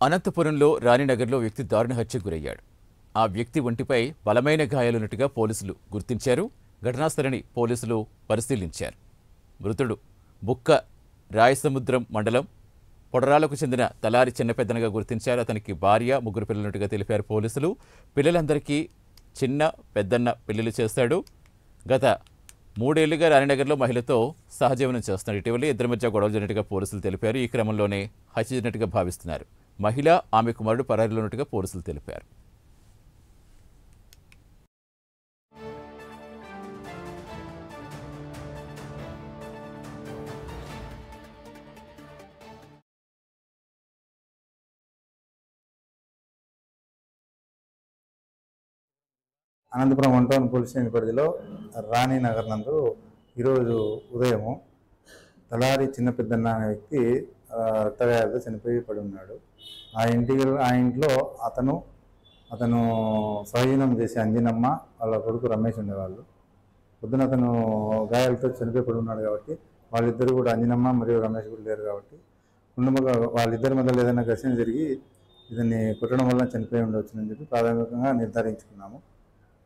అనంతపురంలో రాణినగర్లో వ్యక్తి దారుణ హత్యకు గురయ్యాడు. ఆ వ్యక్తి ఒంటిపై బలమైన గాయాలున్నట్టుగా పోలీసులు గుర్తించారు. ఘటనా స్థలిని పోలీసులు పరిశీలించారు. మృతుడు బుక్క రాయసముద్రం మండలం పొడరాలకు చెందిన తలారి చిన్నపెద్దనగా గుర్తించారు. అతనికి భార్య, ముగ్గురు పిల్లలున్నట్టుగా తెలిపారు పోలీసులు. పిల్లలందరికీ చిన్న పెద్దన్న పెళ్లిళ్లు చేస్తాడు. గత 3 ఏళ్లుగా రాణినగర్లో మహిళతో సహజీవనం చేస్తున్నాడు. ఇటీవలే ఇద్దరి మధ్య గొడవలు జరిగినట్టుగా పోలీసులు తెలిపారు. ఈ క్రమంలోనే హత్య జరిగినట్టుగా భావిస్తున్నారు. మహిళ, ఆమె కుమారుడు పరారీలో ఉన్నట్టుగా పోలీసులు తెలిపారు. అనంతపురం 1 టౌన్ పోలీస్ స్టేషన్ పరిధిలో రాణినగర్ నందు ఈరోజు ఉదయము తలారి చిన్న పెద్దన్న అనే వ్యక్తి రక్తగాయాలతో చనిపోయి పడి ఉన్నాడు. ఆ ఇంట్లో అతను సహజీవనం చేసే అంజనమ్మ వాళ్ళ కొడుకు రమేష్ ఉండేవాళ్ళు. పొద్దున అతను గాయాలతో చనిపోయి పడి ఉన్నాడు కాబట్టి వాళ్ళిద్దరు కూడా, అంజనమ్మ మరియు రమేష్ కూడా లేరు కాబట్టి కుటుంబంగా వాళ్ళిద్దరి మధ్యలో ఏదైనా ఘర్షణ జరిగి ఇతన్ని కొట్టడం వల్ల చనిపోయి ఉండవచ్చునని చెప్పి ప్రాథమికంగా నిర్ధారించుకున్నాము.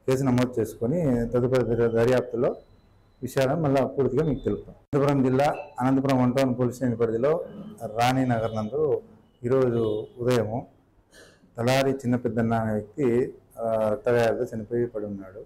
కేసు నమోదు చేసుకొని తదుపరి దర్యాప్తులో విషయాలను మళ్ళీ పూర్తిగా మీకు తెలుపుతాం. అనంతపురం జిల్లా అనంతపురం 1 టౌన్ పోలీస్ స్టేషన్ పరిధిలో రాణినగర్ నందు ఈరోజు ఉదయము తలారి చిన్న పెద్దన్న అనే వ్యక్తి రక్తగాయాలతో చనిపోయి పడి ఉన్నాడు.